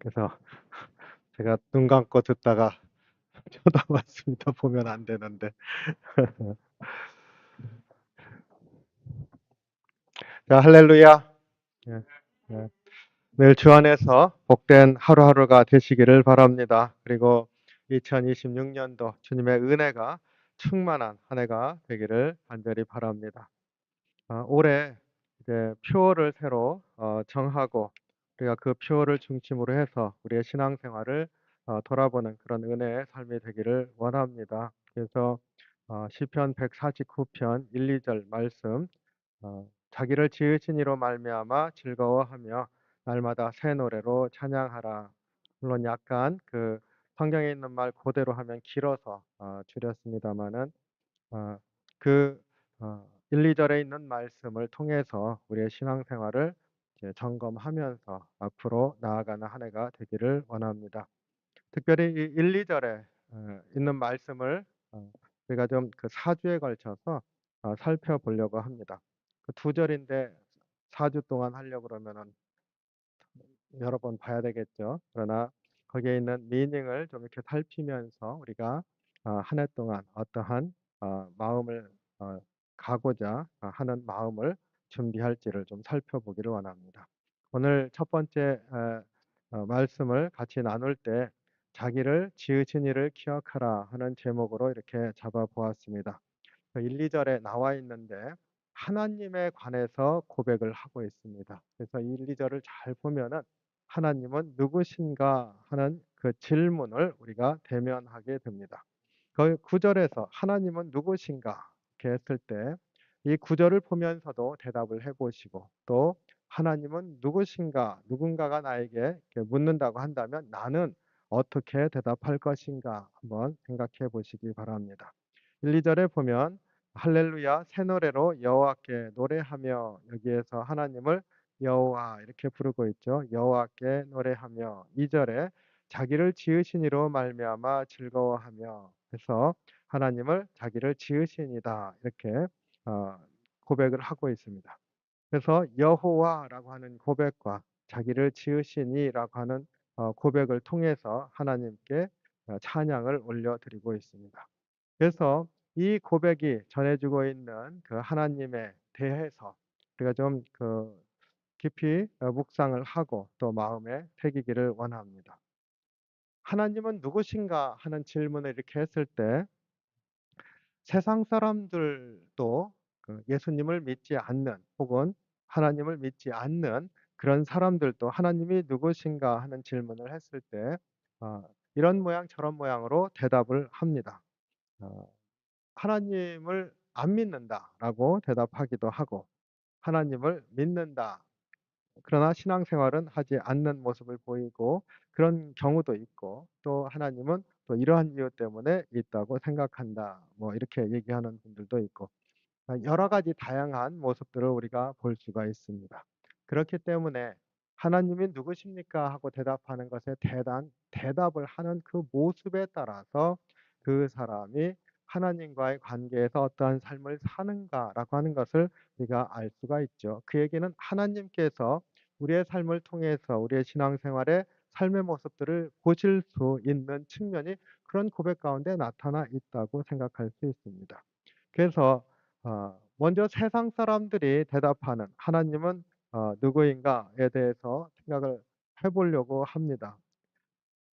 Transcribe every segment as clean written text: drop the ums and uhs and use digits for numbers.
그래서 제가 눈 감고 듣다가 쳐다봤습니다. 보면 안 되는데. 자, 할렐루야. 예, 예. 늘 주 안에서 복된 하루하루가 되시기를 바랍니다. 그리고 2026년도 주님의 은혜가 충만한 한 해가 되기를 간절히 바랍니다. 올해 이제 표어를 새로 정하고 우리가 그 표어를 중심으로 해서 우리의 신앙생활을 돌아보는 그런 은혜의 삶이 되기를 원합니다. 그래서 시편 149편 1, 2절 말씀, 자기를 지으신 이로 말미암아 즐거워하며 날마다 새 노래로 찬양하라. 물론 약간 그 성경에 있는 말 그대로 하면 길어서 줄였습니다마는 그 1, 2절에 있는 말씀을 통해서 우리의 신앙생활을 이제 점검하면서 앞으로 나아가는 한 해가 되기를 원합니다. 특별히 이 1, 2절에 있는 말씀을 우리가 좀 그 4주에 걸쳐서 살펴보려고 합니다. 그 2절인데 4주 동안 하려고 그러면은 여러 번 봐야 되겠죠. 그러나 거기에 있는 미닝을 좀 이렇게 살피면서 우리가 한 해 동안 어떠한 마음을 가고자 하는 마음을 준비할지를 좀 살펴보기를 원합니다. 오늘 첫 번째 말씀을 같이 나눌 때 자기를 지으신 이를 기억하라 하는 제목으로 이렇게 잡아보았습니다. 1, 2절에 나와 있는데 하나님에 관해서 고백을 하고 있습니다. 그래서 1, 2절을 잘 보면은 하나님은 누구신가 하는 그 질문을 우리가 대면하게 됩니다. 그 9절에서 하나님은 누구신가 이렇게 했을 때 이 9절을 보면서도 대답을 해보시고 또 하나님은 누구신가 누군가가 나에게 이렇게 묻는다고 한다면 나는 어떻게 대답할 것인가 한번 생각해 보시기 바랍니다. 1, 2절에 보면 할렐루야 새 노래로 여호와께 노래하며 여기에서 하나님을 여호와 이렇게 부르고 있죠. 여호와께 노래하며 2절에 자기를 지으신 이로 말미암아 즐거워하며 해서 하나님을 자기를 지으신이다 이렇게 어, 고백을 하고 있습니다. 그래서 여호와라고 하는 고백과 자기를 지으시니라고 하는 고백을 통해서 하나님께 찬양을 올려드리고 있습니다. 그래서 이 고백이 전해주고 있는 그 하나님에 대해서 우리가 좀 그 깊이 묵상을 하고 또 마음에 새기기를 원합니다. 하나님은 누구신가 하는 질문을 이렇게 했을 때 세상 사람들도 그 예수님을 믿지 않는 혹은 하나님을 믿지 않는 그런 사람들도 하나님이 누구신가 하는 질문을 했을 때 이런 모양 저런 모양으로 대답을 합니다. 어, 하나님을 안 믿는다라고 대답하기도 하고 하나님을 믿는다. 그러나 신앙생활은 하지 않는 모습을 보이고 그런 경우도 있고 또 하나님은 또 이러한 이유 때문에 있다고 생각한다. 뭐 이렇게 얘기하는 분들도 있고 여러 가지 다양한 모습들을 우리가 볼 수가 있습니다. 그렇기 때문에 하나님이 누구십니까? 하고 대답하는 것에 대답을 하는 그 모습에 따라서 그 사람이 하나님과의 관계에서 어떠한 삶을 사는가라고 하는 것을 우리가 알 수가 있죠. 그 얘기는 하나님께서 우리의 삶을 통해서 우리의 신앙생활의 삶의 모습들을 보실 수 있는 측면이 그런 고백 가운데 나타나 있다고 생각할 수 있습니다. 그래서 먼저 세상 사람들이 대답하는 하나님은 누구인가에 대해서 생각을 해 보려고 합니다.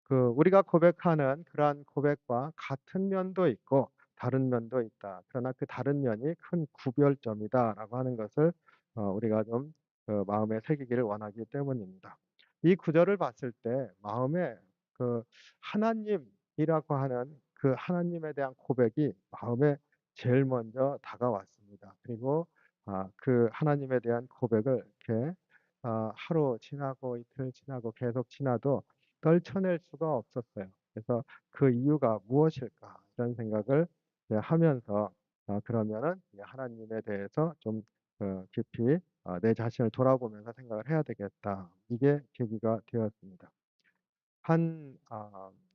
그 우리가 고백하는 그러한 고백과 같은 면도 있고 다른 면도 있다. 그러나 그 다른 면이 큰 구별점이다라고 하는 것을 우리가 좀 마음에 새기기를 원하기 때문입니다. 이 구절을 봤을 때 마음에 그 하나님이라고 하는 그 하나님에 대한 고백이 마음에 제일 먼저 다가왔습니다. 그리고 그 하나님에 대한 고백을 이렇게 하루 지나고 이틀 지나고 계속 지나도 떨쳐낼 수가 없었어요. 그래서 '그 이유가 무엇일까?' 이런 생각을 이제 하면서 그러면은 이 하나님에 대해서 좀 깊이 '내 자신을 돌아보면서 생각을 해야 되겠다.' 이게 계기가 되었습니다. 한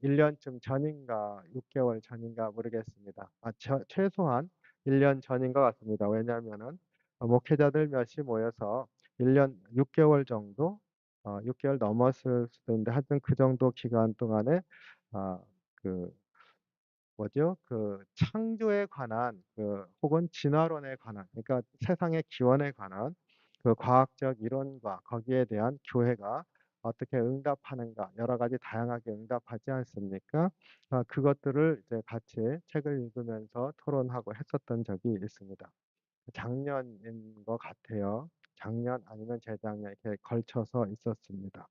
1 년쯤 전인가 6 개월 전인가 모르겠습니다. 최소한 1년 전인 것 같습니다. 왜냐하면은 목회자들 몇이 모여서 1년 6 개월 정도 6개월 넘었을 수도 있는데 하여튼 그 정도 기간 동안에 아 그 뭐죠? 그 창조에 관한 혹은 진화론에 관한 그러니까 세상의 기원에 관한 그 과학적 이론과 거기에 대한 교회가 어떻게 응답하는가 여러 가지 다양하게 응답하지 않습니까? 그것들을 이제 같이 책을 읽으면서 토론하고 했었던 적이 있습니다. 작년인 것 같아요. 작년 아니면 재작년 이렇게 걸쳐서 있었습니다.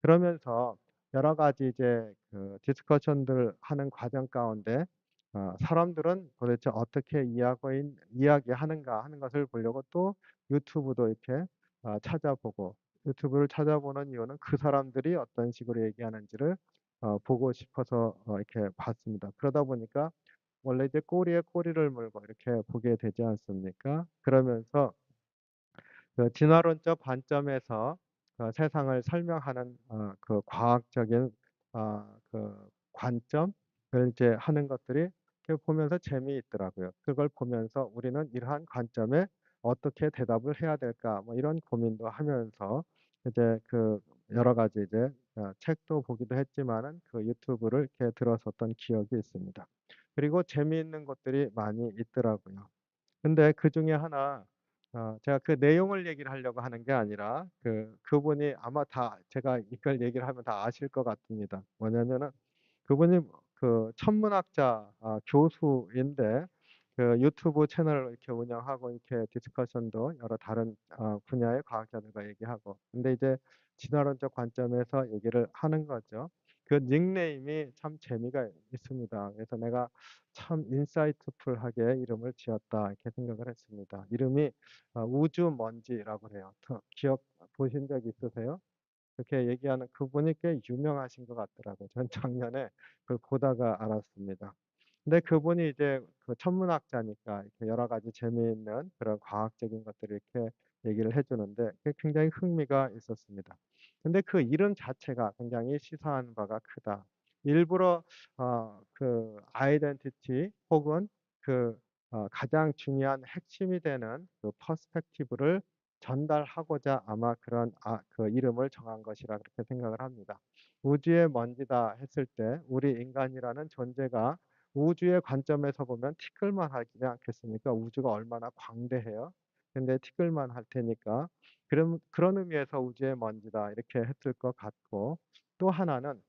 그러면서 여러 가지 이제 디스커션들 하는 과정 가운데 사람들은 도대체 어떻게 이야기하는가 하는 것을 보려고 또 유튜브도 이렇게 찾아보고 유튜브를 찾아보는 이유는 그 사람들이 어떤 식으로 얘기하는지를 보고 싶어서 이렇게 봤습니다. 그러다 보니까 원래 이제 꼬리에 꼬리를 물고 이렇게 보게 되지 않습니까? 그러면서 진화론적 관점에서 세상을 설명하는 그 과학적인 관점을 이제 하는 것들이 이렇게 보면서 재미있더라고요. 그걸 보면서 우리는 이러한 관점에 어떻게 대답을 해야 될까 뭐 이런 고민도 하면서 이제 여러 가지 이제 책도 보기도 했지만은 그 유튜브를 이렇게 들었었던 기억이 있습니다. 그리고 재미있는 것들이 많이 있더라고요. 근데 그중에 하나 제가 그 내용을 얘기를 하려고 하는 게 아니라 그분이 아마 다 제가 이걸 얘기를 하면 다 아실 것 같습니다. 뭐냐면은 그분이 천문학자 교수인데 유튜브 채널을 이렇게 운영하고 이렇게 디스커션도 여러 다른 분야의 과학자들과 얘기하고 근데 이제 진화론적 관점에서 얘기를 하는 거죠. 그 닉네임이 참 재미가 있습니다. 그래서 내가 참 인사이트풀하게 이름을 지었다 이렇게 생각을 했습니다. 이름이 우주먼지라고 해요. 기억 보신 적 있으세요? 그렇게 얘기하는 그분이 꽤 유명하신 것 같더라고요. 전 작년에 그걸 보다가 알았습니다. 근데 그분이 이제 천문학자니까 이렇게 여러 가지 재미있는 그런 과학적인 것들을 이렇게 얘기를 해 주는데 그게 굉장히 흥미가 있었습니다. 근데 그 이름 자체가 굉장히 시사하는 바가 크다. 일부러 아이덴티티 혹은 가장 중요한 핵심이 되는 퍼스펙티브를 전달하고자 아마 그런 이름을 정한 것이라 그렇게 생각을 합니다. 우주의 먼지다 했을 때 우리 인간이라는 존재가 우주의 관점에서 보면 티끌만 하지 않겠습니까? 우주가 얼마나 광대해요. 근데 티끌만 할 테니까 그런 의미에서 우주의 먼지다 이렇게 했을 것 같고 또 하나는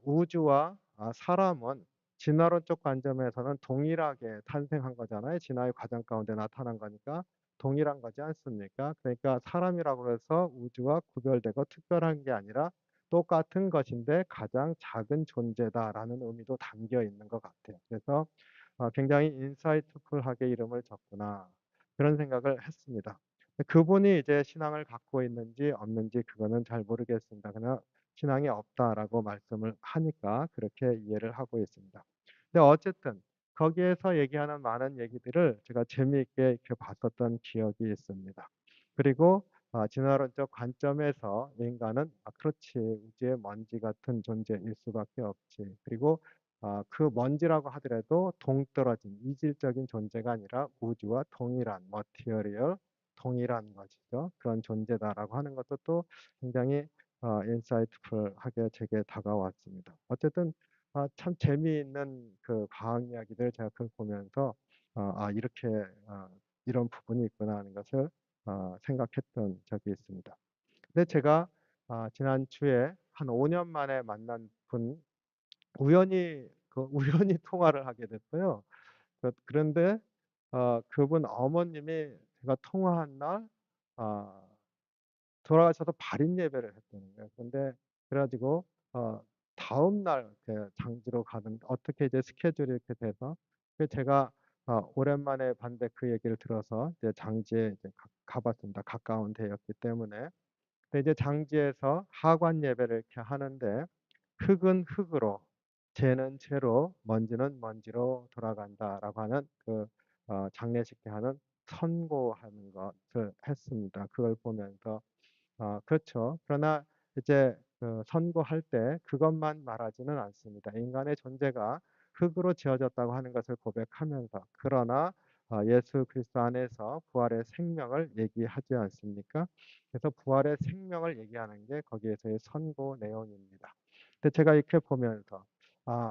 우주와 사람은 진화론적 관점에서는 동일하게 탄생한 거잖아요. 진화의 과정 가운데 나타난 거니까 동일한 거지 않습니까? 그러니까 사람이라고 해서 우주와 구별되고 특별한 게 아니라 똑같은 것인데 가장 작은 존재다라는 의미도 담겨 있는 것 같아요. 그래서 굉장히 인사이트풀하게 이름을 졌구나 그런 생각을 했습니다. 그분이 이제 신앙을 갖고 있는지 없는지 그거는 잘 모르겠습니다. 그냥 신앙이 없다라고 말씀을 하니까 그렇게 이해를 하고 있습니다. 근데 어쨌든 거기에서 얘기하는 많은 얘기들을 제가 재미있게 이렇게 봤었던 기억이 있습니다. 그리고 진화론적 관점에서 인간은 그렇지 우주의 먼지 같은 존재일 수밖에 없지. 그리고 그 먼지라고 하더라도 동떨어진 이질적인 존재가 아니라 우주와 동일한 머티리얼 동일한 것이죠. 그런 존재다라고 하는 것도 또 굉장히 인사이트풀하게 제게 다가왔습니다. 어쨌든 참 재미있는 그 과학 이야기들 제가 그걸 보면서 이렇게 이런 부분이 있구나 하는 것을 생각했던 적이 있습니다. 근데 제가 지난주에 한 5년 만에 만난 분 우연히 통화를 하게 됐어요. 그런데 그분 어머님이 제가 통화한 날 아 돌아가셔서 발인 예배를 했다는 거예요. 근데 그래 가지고 다음 날 장지로 가는데 어떻게 이제 스케줄이 이렇게 돼서 제가 오랜만에 봤는데 그 얘기를 들어서 이제 장지에 이제 가 봤습니다. 가까운 데였기 때문에. 근데 이제 장지에서 하관 예배를 이렇게 하는데 "흙은 흙으로 재는 재로 먼지는 먼지로 돌아간다."라고 하는 장례식 때 하는 선고하는 것을 했습니다. 그걸 보면서 그렇죠. 그러나 이제 선고할 때 그것만 말하지는 않습니다. 인간의 존재가 흙으로 지어졌다고 하는 것을 고백하면서 그러나 예수 그리스도 안에서 부활의 생명을 얘기하지 않습니까? 그래서 부활의 생명을 얘기하는 게 거기에서의 선고 내용입니다. 근데 제가 이렇게 보면서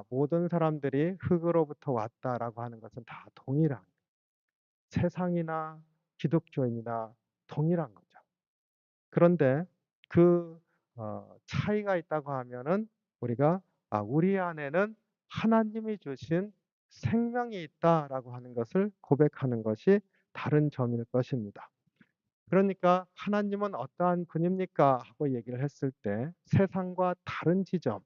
모든 사람들이 흙으로부터 왔다라고 하는 것은 다 동일한 세상이나 기독교인이나 동일한 거죠. 그런데 그 차이가 있다고 하면은 우리가 우리 안에는 하나님이 주신 생명이 있다라고 하는 것을 고백하는 것이 다른 점일 것입니다. 그러니까 "하나님은 어떠한 분입니까?" 하고 얘기를 했을 때 세상과 다른 지점,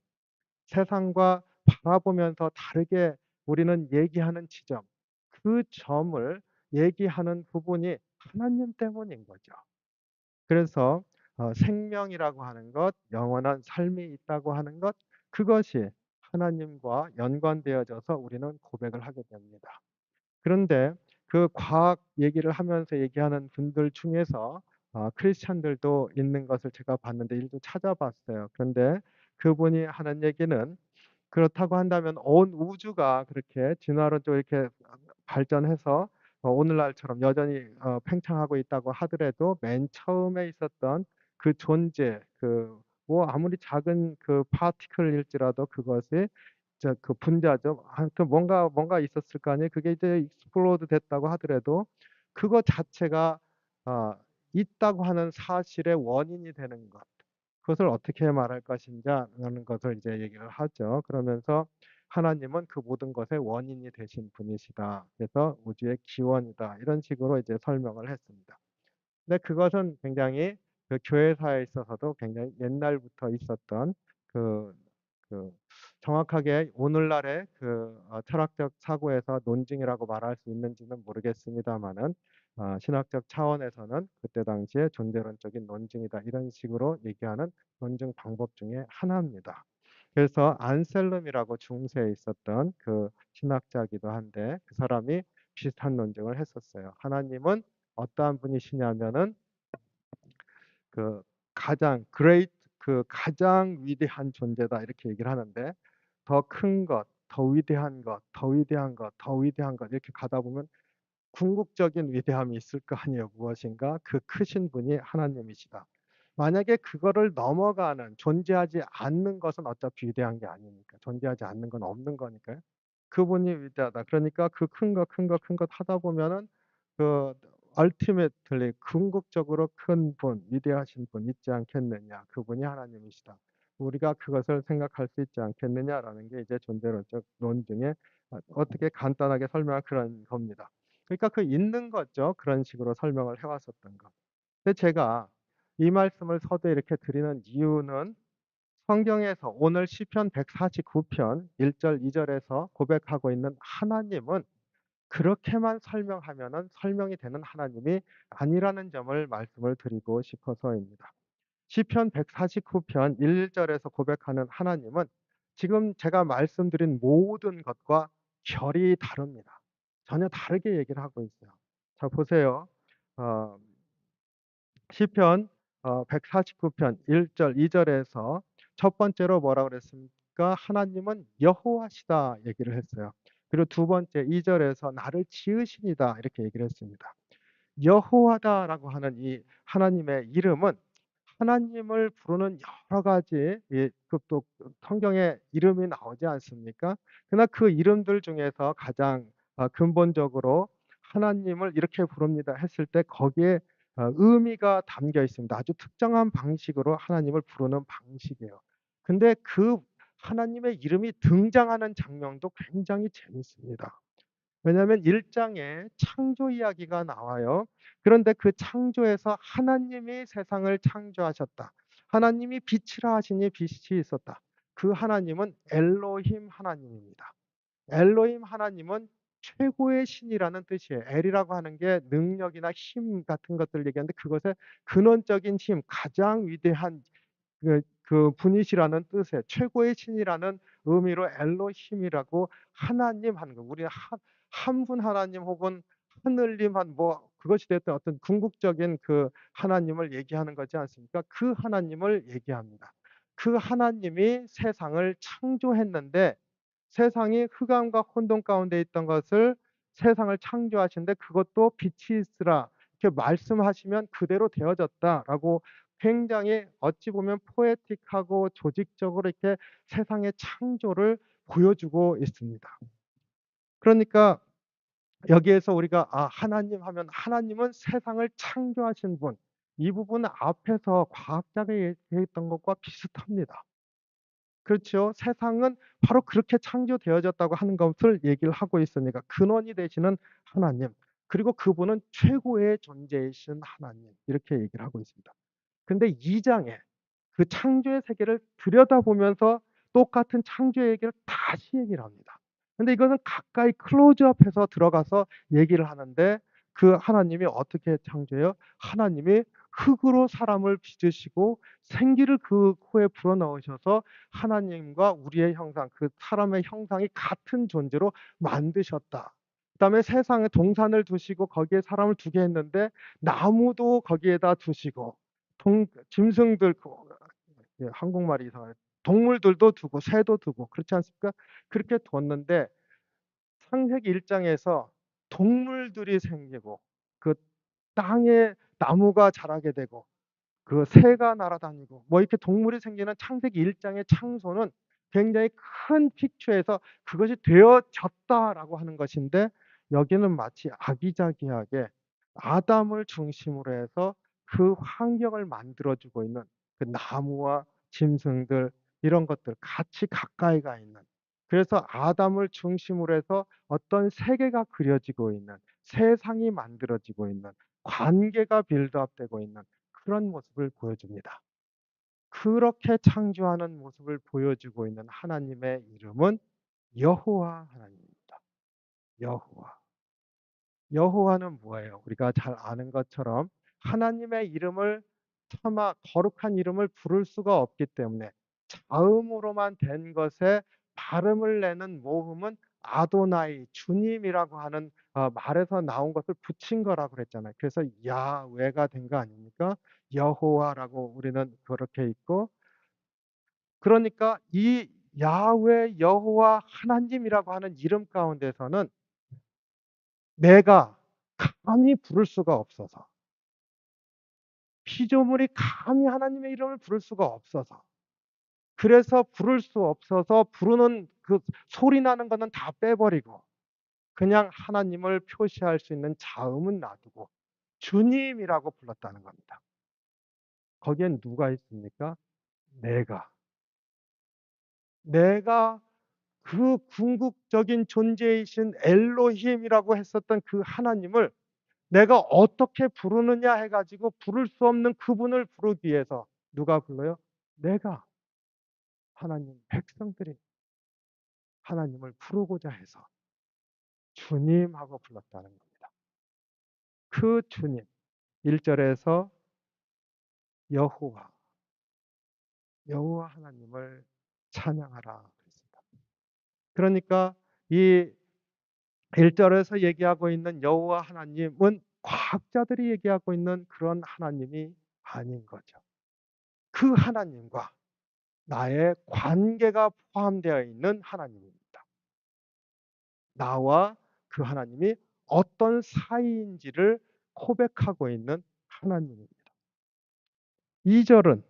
세상과 바라보면서 다르게 우리는 얘기하는 지점, 그 점을 얘기하는 부분이 하나님 때문인 거죠. 그래서 생명이라고 하는 것, 영원한 삶이 있다고 하는 것, 그것이 하나님과 연관되어져서 우리는 고백을 하게 됩니다. 그런데 그 과학 얘기를 하면서 얘기하는 분들 중에서 크리스찬들도 있는 것을 제가 봤는데 일부 찾아봤어요. 그런데 그분이 하는 얘기는 그렇다고 한다면 온 우주가 그렇게 진화론적으로 이렇게 발전해서 오늘날처럼 여전히 팽창하고 있다고 하더라도 맨 처음에 있었던 그 존재, 뭐 아무리 작은 그 파티클일지라도 그것이 그 분자죠. 하여튼 뭔가 있었을 거 아니에요. 그게 이제 explode 됐다고 하더라도 그거 자체가 아 있다고 하는 사실의 원인이 되는 것. 그것을 어떻게 말할 것인지 라는 것을 이제 얘기를 하죠. 그러면서 하나님은 그 모든 것의 원인이 되신 분이시다. 그래서 우주의 기원이다. 이런 식으로 이제 설명을 했습니다. 근데 그것은 굉장히 그 교회사에 있어서도 굉장히 옛날부터 있었던 그 그 정확하게 오늘날의 철학적 사고에서 논증이라고 말할 수 있는지는 모르겠습니다마는 신학적 차원에서는 그때 당시에 존재론적인 논증이다. 이런 식으로 얘기하는 논증 방법 중에 하나입니다. 그래서 안셀름이라고 중세에 있었던 그 신학자이기도 한데 그 사람이 비슷한 논증을 했었어요. 하나님은 어떠한 분이시냐면은 그 가장 great 가장 위대한 존재다 이렇게 얘기를 하는데 더 큰 것, 더 위대한 것, 더 위대한 것, 더 위대한 것 이렇게 가다 보면 궁극적인 위대함이 있을 거 아니에요. 무엇인가 그 크신 분이 하나님이시다. 만약에 그거를 넘어가는 존재하지 않는 것은 어차피 위대한 게 아니니까. 존재하지 않는 건 없는 거니까요. 그분이 위대하다. 그러니까 그 큰 것, 큰 것, 큰 것 하다 보면은 그 ultimately 궁극적으로 큰 분, 위대하신 분 있지 않겠느냐. 그분이 하나님이시다. 우리가 그것을 생각할 수 있지 않겠느냐라는 게 이제 존재론적 논증의 어떻게 간단하게 설명한 그런 겁니다. 그러니까 그 있는 거죠. 그런 식으로 설명을 해 왔었던 거. 근데 제가 이 말씀을 서두에 이렇게 드리는 이유는 성경에서 오늘 시편 149편 1 절, 2 절에서 고백하고 있는 하나님은 그렇게만 설명하면은 설명이 되는 하나님이 아니라는 점을 말씀을 드리고 싶어서입니다. 시편 149편 1 절에서 고백하는 하나님은 지금 제가 말씀드린 모든 것과 결이 다릅니다. 전혀 다르게 얘기를 하고 있어요. 자 보세요. 어 시편 149편 1 절, 2 절에서 첫 번째로 뭐라 그랬습니까? 하나님은 여호와시다 얘기를 했어요. 그리고 두 번째 2 절에서 나를 지으시니다 이렇게 얘기를 했습니다. 여호와다라고 하는 이 하나님의 이름은 하나님을 부르는 여러 가지 또 성경에 이름이 나오지 않습니까? 그러나 그 이름들 중에서 가장 근본적으로 하나님을 이렇게 부릅니다 했을 때 거기에 의미가 담겨 있습니다. 아주 특정한 방식으로 하나님을 부르는 방식이에요. 근데 그 하나님의 이름이 등장하는 장면도 굉장히 재밌습니다. 왜냐하면 1 장에 창조 이야기가 나와요. 그런데 그 창조에서 하나님이 세상을 창조하셨다. 하나님이 빛이라 하시니 빛이 있었다. 그 하나님은 엘로힘 하나님입니다. 엘로힘 하나님은 최고의 신이라는 뜻이에요. 엘이라고 하는 게 능력이나 힘 같은 것들을 얘기하는데 그것의 근원적인 힘, 가장 위대한 그 분이시라는 뜻의 최고의 신이라는 의미로 엘로힘이라고 하나님 하는 거. 우리는 한 분 하나님 혹은 하늘님 그것이 됐든 어떤 궁극적인 그 하나님을 얘기하는 거지 않습니까? 그 하나님을 얘기합니다. 그 하나님이 세상을 창조했는데 세상이 흑암과 혼돈 가운데 있던 것을 세상을 창조하시는데 그것도 빛이 있으라 이렇게 말씀하시면 그대로 되어졌다라고 굉장히 어찌 보면 포에틱하고 조직적으로 이렇게 세상의 창조를 보여주고 있습니다. 그러니까 여기에서 우리가 하나님 하면 하나님은 세상을 창조하신 분. 이 부분은 앞에서 과학자가 얘기했던 것과 비슷합니다. 그렇죠. 세상은 바로 그렇게 창조되어졌다고 하는 것을 얘기를 하고 있으니까 근원이 되시는 하나님, 그리고 그분은 최고의 존재이신 하나님 이렇게 얘기를 하고 있습니다. 근데 2 장에 그 창조의 세계를 들여다보면서 똑같은 창조의 얘기를 다시 얘기를 합니다. 근데 이거는 가까이 클로즈업해서 들어가서 얘기를 하는데 그 하나님이 어떻게 창조해요? 하나님이 흙으로 사람을 빚으시고 생기를 그 코에 불어넣으셔서 하나님과 우리의 형상, 그 사람의 형상이 같은 존재로 만드셨다. 그다음에 세상에 동산을 두시고 거기에 사람을 두게 했는데 나무도 거기에다 두시고 짐승들 예, 한국말이 이상하네. 동물들도 두고 새도 두고 그렇지 않습니까? 그렇게 뒀는데 창세기 1 장에서 동물들이 생기고 그 땅에 나무가 자라게 되고 그 새가 날아다니고 뭐 이렇게 동물이 생기는 창세기 1 장의 창조는 굉장히 큰 픽처에서 그것이 되어졌다라고 하는 것인데 여기는 마치 아기자기하게 아담을 중심으로 해서 그 환경을 만들어 주고 있는 그 나무와 짐승들 이런 것들 같이 가까이 가 있는, 그래서 아담을 중심으로 해서 어떤 세계가 그려지고 있는, 세상이 만들어지고 있는, 관계가 빌드업되고 있는 그런 모습을 보여줍니다. 그렇게 창조하는 모습을 보여주고 있는 하나님의 이름은 여호와 하나님입니다. 여호와. 여호와는 뭐예요? 우리가 잘 아는 것처럼 하나님의 이름을 차마 거룩한 이름을 부를 수가 없기 때문에 자음으로만 된 것에 발음을 내는 모음은 아도나이, 주님이라고 하는 말에서 나온 것을 붙인 거라고 그랬잖아요. 그래서 야훼가 된 거 아닙니까? 여호와라고 우리는 그렇게 읽고, 그러니까 이 야훼, 여호와, 하나님이라고 하는 이름 가운데서는 내가 감히 부를 수가 없어서, 피조물이 감히 하나님의 이름을 부를 수가 없어서, 그래서 부를 수 없어서 부르는 그 소리 나는 거는 다 빼버리고 그냥 하나님을 표시할 수 있는 자음은 놔두고 주님이라고 불렀다는 겁니다. 거기엔 누가 있습니까? 내가. 내가 그 궁극적인 존재이신 엘로힘이라고 했었던 그 하나님을 내가 어떻게 부르느냐 해 가지고 부를 수 없는 그분을 부르기 위해서 누가 불러요? 내가, 하나님 백성들이 하나님을 부르고자 해서 주님 하고 불렀다는 겁니다. 그 주님, 1 절에서 여호와, 여호와 하나님을 찬양하라 그랬습니다. 그러니까 이 1 절에서 얘기하고 있는 여호와 하나님은 과학자들이 얘기하고 있는 그런 하나님이 아닌 거죠. 그 하나님과 나의 관계가 포함되어 있는 하나님입니다. 나와 그 하나님이 어떤 사이인지를 고백하고 있는 하나님입니다. 2 절은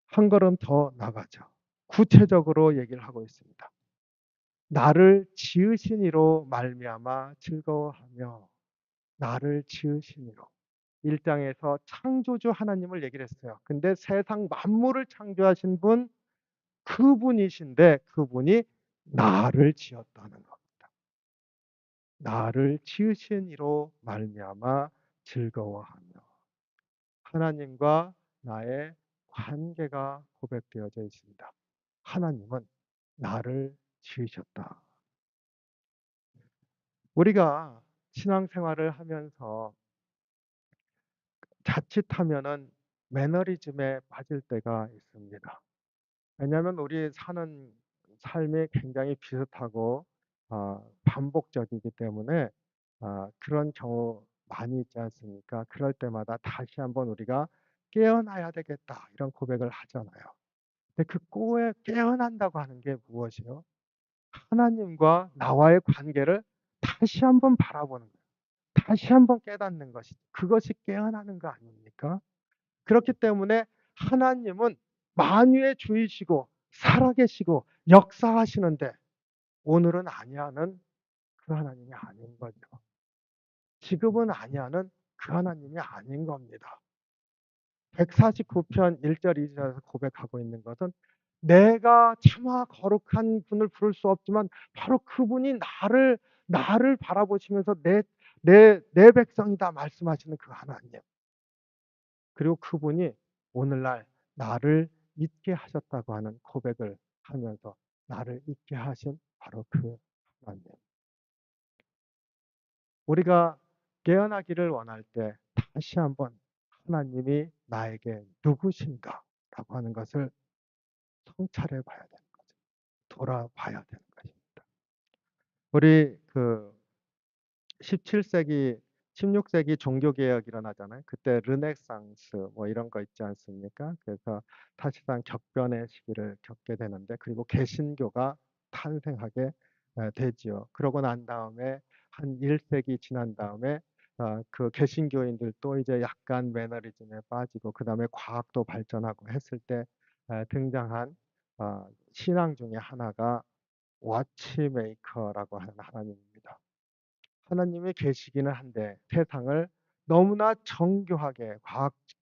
한 걸음 더 나가죠. 구체적으로 얘기를 하고 있습니다. 나를 지으신 이로 말미암아 즐거워하며, 나를 지으신 이로. 1 장에서 창조주 하나님을 얘기를 했어요. 근데 세상 만물을 창조하신 분, 그분이신데 그분이 나를 지었다는 겁니다. 나를 지으신 이로 말미암아 즐거워하며. 하나님과 나의 관계가 고백되어져 있습니다. 하나님은 나를 지으셨다. 우리가 신앙생활을 하면서 자칫하면은 매너리즘에 빠질 때가 있습니다. 왜냐하면 우리 사는 삶이 굉장히 비슷하고 반복적이기 때문에 그런 경우 많이 있지 않습니까? 그럴 때마다 다시 한번 우리가 '깨어나야 되겠다.' 이런 고백을 하잖아요. 근데 그 깨어난다고 하는 게 무엇이요? 하나님과 나와의 관계를 다시 한번 바라보는 거예요. 다시 한번 깨닫는 것이 그것이 깨어나는 거 아닙니까? 그렇기 때문에 하나님은 만유의 주이시고 살아계시고 역사하시는데 오늘은 아니하는 그 하나님이 아닌 거죠. 지금은 아니하는 그 하나님이 아닌 겁니다. 149편 1절 2절에서 고백하고 있는 것은 내가 차마 거룩한 분을 부를 수 없지만 바로 그분이 나를 바라보시면서 내 백성이다 말씀하시는 그 하나님. 그리고 그분이 오늘날 나를 잊게 하셨다고 하는 고백을 하면서 나를 잊게 하신 바로 그 하나님. 우리가 깨어나기를 원할 때 다시 한번 하나님이 나에게 누구신가라고 하는 것을 성찰해 봐야 되는 거죠. 돌아봐야 되는 것입니다. 우리 17세기, 16세기 종교개혁 일어나잖아요. 그때 르네상스 뭐 이런 거 있지 않습니까? 그래서 사실상 격변의 시기를 겪게 되는데 그리고 개신교가 탄생하게 되지요. 그러고 난 다음에 한 1세기 지난 다음에 그 개신교인들도 이제 약간 매너리즘에 빠지고 그다음에 과학도 발전하고 했을 때 등장한 신앙 중에 하나가 워치메이커라고 하는 하나님입니다. 하나님이 계시기는 한데 세상을 너무나 정교하게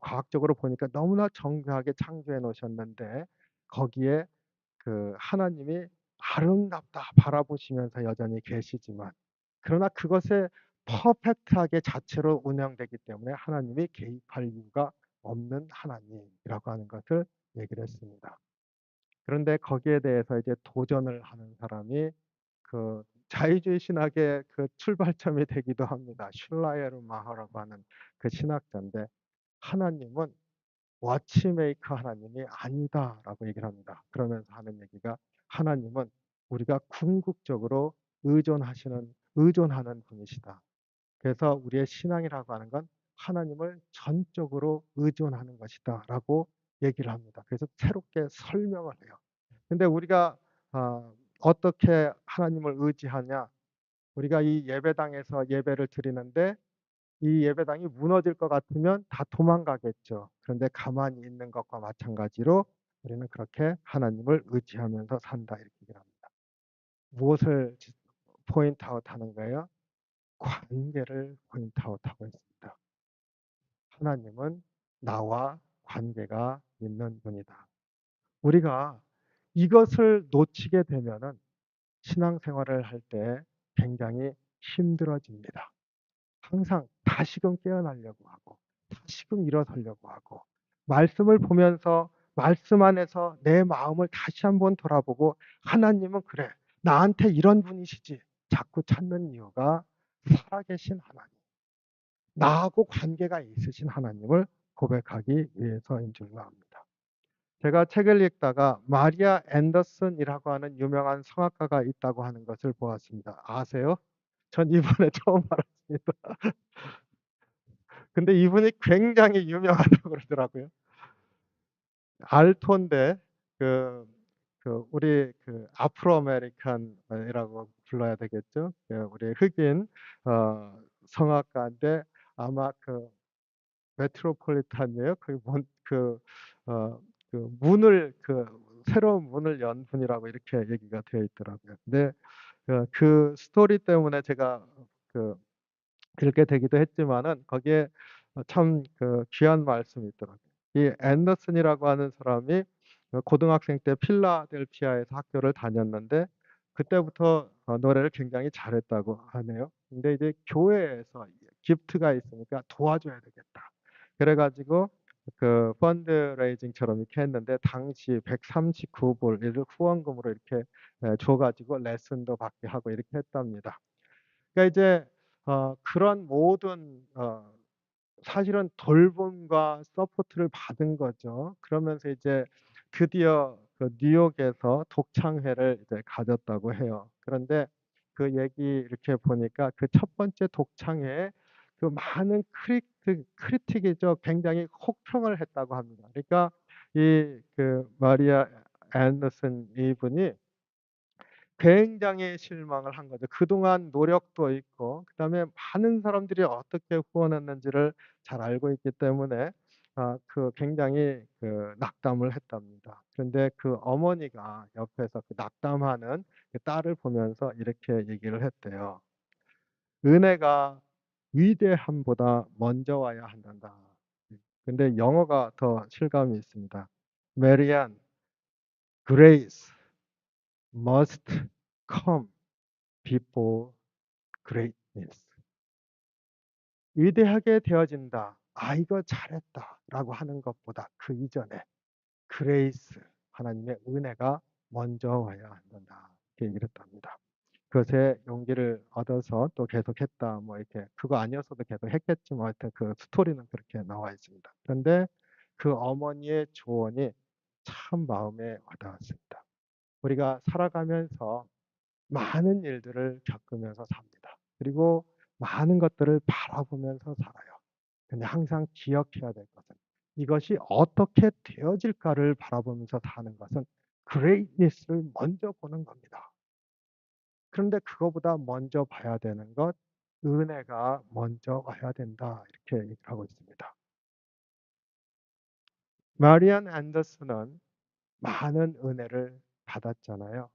과학적으로 보니까 너무나 정교하게 창조해 놓으셨는데 거기에 그 하나님이 아름답다 바라보시면서 여전히 계시지만 그러나 그것에 퍼펙트하게 자체로 운영되기 때문에 하나님이 개입할 이유가 없는 하나님이라고 하는 것을 얘기를 했습니다. 그런데 거기에 대해서 이제 도전을 하는 사람이 그 자유주의 신학의 그 출발점이 되기도 합니다. 슐라예르 마하라고 하는 그 신학자인데 하나님은 워치메이커 하나님이 아니다라고 얘기를 합니다. 그러면서 하는 얘기가 하나님은 우리가 궁극적으로 의존하는 분이시다. 그래서 우리의 신앙이라고 하는 건 하나님을 전적으로 의존하는 것이다라고 얘기를 합니다. 그래서 새롭게 설명을 해요. 근데 우리가 어떻게 하나님을 의지하냐? 우리가 이 예배당에서 예배를 드리는데 이 예배당이 무너질 것 같으면 다 도망가겠죠. 그런데 가만히 있는 것과 마찬가지로 우리는 그렇게 하나님을 의지하면서 산다 이렇게 얘기를 합니다. 무엇을 포인트아웃 하는 거예요? 관계를 포인트아웃하고 있습니다. 하나님은 나와 관계가 있는 분이다. 우리가 이것을 놓치게 되면은 신앙생활을 할 때 굉장히 힘들어집니다. 항상 다시금 깨어나려고 하고 다시금 일어서려고 하고 말씀을 보면서 말씀 안에서 내 마음을 다시 한번 돌아보고 하나님은 그래 나한테 이런 분이시지 자꾸 찾는 이유가 살아계신 하나님 나하고 관계가 있으신 하나님을 고백하기 위해서인 줄로 압니다. 제가 책을 읽다가 마리아 앤더슨이라고 하는 유명한 성악가가 있다고 하는 것을 보았습니다. 아세요? 전 이번에 처음 알았습니다. 근데 이분이 굉장히 유명하다고 그러더라고요. 알토인데 그, 우리 아프로 아메리칸이라고 불러야 되겠죠. 우리 흑인 성악가인데 아마 메트로폴리탄이에요. 어, 문을 새로운 문을 연 분이라고 이렇게 얘기가 되어 있더라고요. 근데 그 스토리 때문에 제가 그 읽게 되기도 했지만은 거기에 참 귀한 말씀이 있더라고요. 이 앤더슨이라고 하는 사람이 고등학생 때 필라델피아에서 학교를 다녔는데 그때부터 노래를 굉장히 잘했다고 하네요. 근데 이제 교회에서 기프트가 있으니까 도와줘야 되겠다. 그래가지고 펀드레이징처럼 이렇게 했는데 당시 139불 후원금으로 이렇게 줘가지고 레슨도 받게 하고 이렇게 했답니다. 그러니까 이제 그런 모든 사실은 돌봄과 서포트를 받은 거죠. 그러면서 이제 드디어 뉴욕에서 독창회를 이제 가졌다고 해요. 그런데 그 얘기 이렇게 보니까 그 첫 번째 독창회에 많은 크리틱이죠. 굉장히 혹평을 했다고 합니다. 그러니까 이 마리아 앤더슨 이분이 굉장히 실망을 한 거죠. 그동안 노력도 있고 그다음에 많은 사람들이 어떻게 후원했는지를 잘 알고 있기 때문에 굉장히 낙담을 했답니다. 그런데 그 어머니가 옆에서 그 낙담하는 그 딸을 보면서 이렇게 얘기를 했대요. "은혜가 위대함보다 먼저 와야 한단다." 근데 영어가 더 실감이 있습니다. "Marian, grace must come before greatness." 위대하게 되어진다. '아 이거 잘했다.'라고 하는 것보다 그 이전에 그레이스 하나님의 은혜가 먼저 와야 한단다. 이렇게 얘기를 했답니다. 그것에 용기를 얻어서 또 계속했다. 뭐 이렇게 그거 아니었어도 계속했겠지만 하여튼 그 스토리는 그렇게 나와 있습니다. 그런데 그 어머니의 조언이 참 마음에 와닿았습니다. 우리가 살아가면서 많은 일들을 겪으면서 삽니다. 그리고 많은 것들을 바라보면서 살아요. 근데 항상 기억해야 될 것은 이것이 어떻게 되어질까를 바라보면서 사는 것은 greatness를 먼저 보는 겁니다. 그런데 그거보다 먼저 봐야 되는 것, 은혜가 먼저 와야 된다. 이렇게 얘기를 하고 있습니다. 마리안 앤더슨은 많은 은혜를 받았잖아요.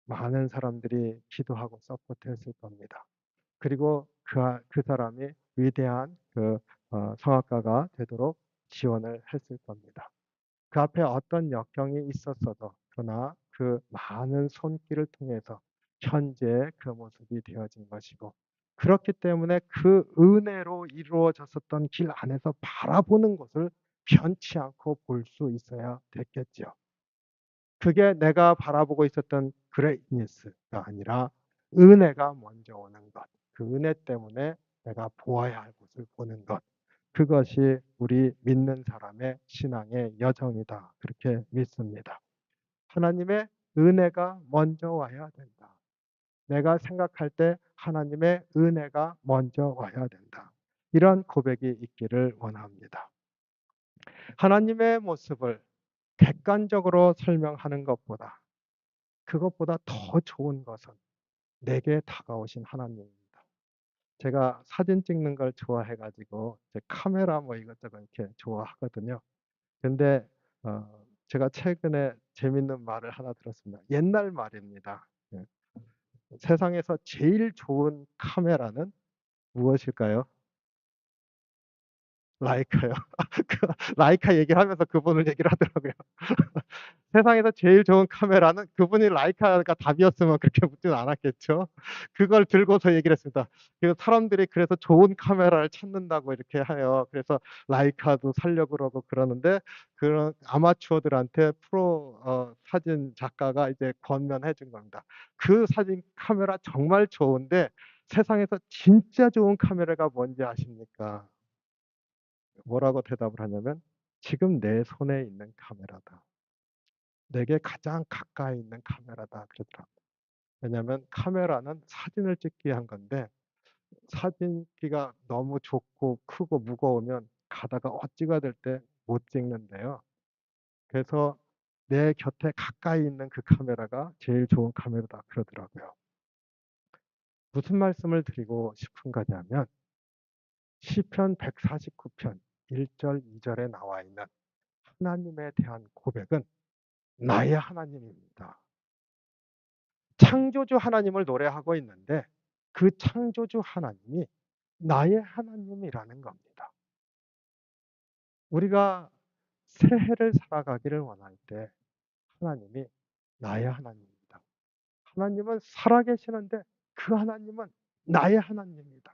많은 사람들이 기도하고 서포트했을 겁니다. 그리고 그 사람이 위대한 성악가가 되도록 지원을 했을 겁니다. 그 앞에 어떤 역경이 있었어도 그러나 그 많은 손길을 통해서 현재 그 모습이 되어진 것이고 그렇기 때문에 그 은혜로 이루어졌었던 길 안에서 바라보는 것을 편치 않고 볼 수 있어야 됐겠죠. 그게 내가 바라보고 있었던 greatness가 아니라 은혜가 먼저 오는 것. 그 은혜 때문에 내가 보아야 할 것을 보는 것. 그것이 우리 믿는 사람의 신앙의 여정이다. 그렇게 믿습니다. 하나님의 은혜가 먼저 와야 된다. 내가 생각할 때 하나님의 은혜가 먼저 와야 된다. 이런 고백이 있기를 원합니다. 하나님의 모습을 객관적으로 설명하는 것보다 그것보다 더 좋은 것은 내게 다가오신 하나님입니다. 제가 사진 찍는 걸 좋아해 가지고 이제 카메라 뭐 이것저것 이렇게 좋아하거든요. 근데 제가 최근에 재밌는 말을 하나 들었습니다. 옛날 말입니다. 예. 세상에서 제일 좋은 카메라는 무엇일까요? 라이카요. 그 라이카 얘기를 하면서 그분을 얘기를 하더라고요. 세상에서 제일 좋은 카메라는 그분이 라이카가 답이었으면 그렇게 묻지는 않았겠죠. 그걸 들고서 얘기를 했습니다. 그래서 사람들이 그래서 좋은 카메라를 찾는다고 이렇게 해요. 그래서 라이카도 사려고 그러고 그러는데 그런 아마추어들한테 프로 사진 작가가 이제 권면해 준 겁니다. 그 사진 카메라 정말 좋은데 세상에서 진짜 좋은 카메라가 뭔지 아십니까? 뭐라고 대답을 하냐면 "지금 내 손에 있는 카메라다. 내게 가장 가까이 있는 카메라다." 그러더라고요. 왜냐하면 카메라는 사진을 찍기 위한 건데 사진기가 너무 좋고 크고 무거우면 가다가 찍어야 될 때 못 찍는데요. 그래서 "내 곁에 가까이 있는 그 카메라가 제일 좋은 카메라다." 그러더라고요. 무슨 말씀을 드리고 싶은 거냐면 시편 149편 1절 2 절에 나와 있는 하나님에 대한 고백은 나의 하나님입니다. 창조주 하나님을 노래하고 있는데 그 창조주 하나님이 나의 하나님이라는 겁니다. 우리가 새해를 살아가기를 원할 때 하나님이 나의 하나님입니다. 하나님은 살아계시는데 그 하나님은 나의 하나님입니다.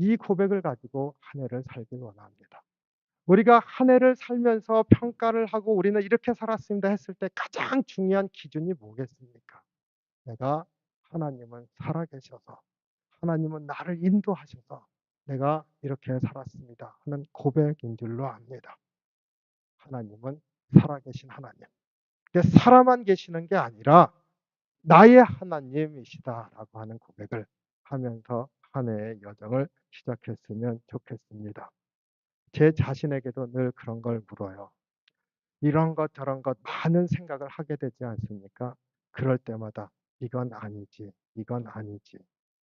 이 고백을 가지고 한 해를 살길 원합니다. 우리가 한 해를 살면서 평가를 하고 '우리는 이렇게 살았습니다.' 했을 때 가장 중요한 기준이 뭐겠습니까? 내가 하나님은 살아계셔서 하나님은 나를 인도하셔서 내가 이렇게 살았습니다 하는 고백인 줄로 압니다. 하나님은 살아계신 하나님. 살아만 계시는 게 아니라 나의 하나님이시다라고 하는 고백을 하면서 한 해의 여정을 시작했으면 좋겠습니다. 제 자신에게도 늘 그런 걸 물어요. 이런 것 저런 것 많은 생각을 하게 되지 않습니까? 그럴 때마다 이건 아니지, 이건 아니지.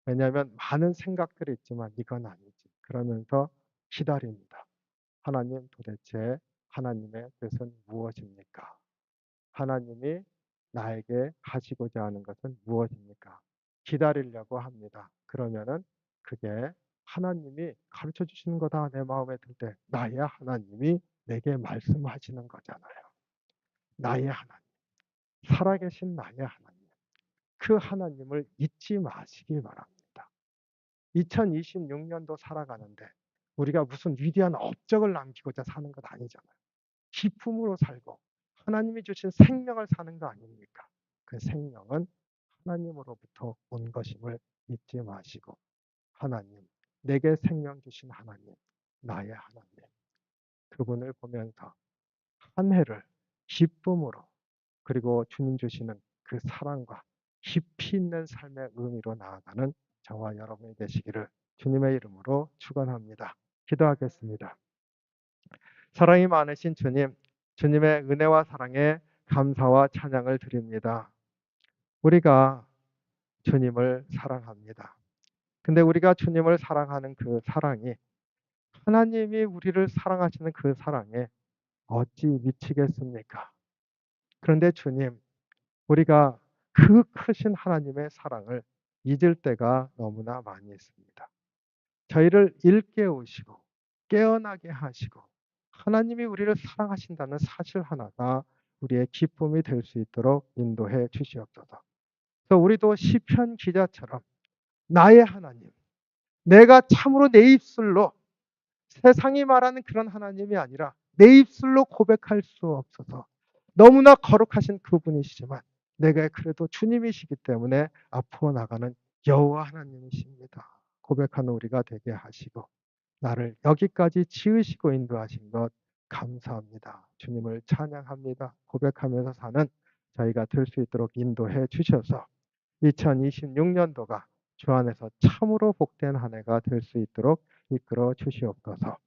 왜냐하면 많은 생각들이 있지만 이건 아니지. 그러면서 기다립니다. 하나님, 도대체 하나님의 뜻은 무엇입니까? 하나님이 나에게 하시고자 하는 것은 무엇입니까? 기다리려고 합니다. 그러면은 그게 하나님이 가르쳐 주시는 거다 내 마음에 들 때 나의 하나님이 내게 말씀하시는 거잖아요. 나의 하나님, 살아계신 나의 하나님. 그 하나님을 잊지 마시기 바랍니다. 2026년도 살아가는데 우리가 무슨 위대한 업적을 남기고자 사는 것 아니잖아요. 기쁨으로 살고 하나님이 주신 생명을 사는 거 아닙니까? 그 생명은 하나님으로부터 온 것임을 잊지 마시고 하나님, 내게 생명 주신 하나님, 나의 하나님, 그분을 보면서 한 해를 기쁨으로 그리고 주님 주시는 그 사랑과 깊이 있는 삶의 의미로 나아가는 저와 여러분이 되시기를 주님의 이름으로 축원합니다. 기도하겠습니다. 사랑이 많으신 주님, 주님의 은혜와 사랑에 감사와 찬양을 드립니다. 우리가 주님을 사랑합니다. 근데 우리가 주님을 사랑하는 그 사랑이 하나님이 우리를 사랑하시는 그 사랑에 어찌 미치겠습니까? 그런데 주님, 우리가 그 크신 하나님의 사랑을 잊을 때가 너무나 많이 있습니다. 저희를 일깨우시고 깨어나게 하시고 하나님이 우리를 사랑하신다는 사실 하나가 우리의 기쁨이 될 수 있도록 인도해 주시옵소서. 그래서 우리도 시편 기자처럼 나의 하나님, 내가 참으로 내 입술로 세상이 말하는 그런 하나님이 아니라 내 입술로 고백할 수 없어서 너무나 거룩하신 그분이시지만 내가 그래도 주님이시기 때문에 앞으로 나가는 여호와 하나님이십니다. 고백하는 우리가 되게 하시고 나를 여기까지 지으시고 인도하신 것 감사합니다. 주님을 찬양합니다. 고백하면서 사는 저희가 될 수 있도록 인도해 주셔서 2026년도가 주 안에서 참으로 복된 한 해가 될 수 있도록 이끌어 주시옵소서.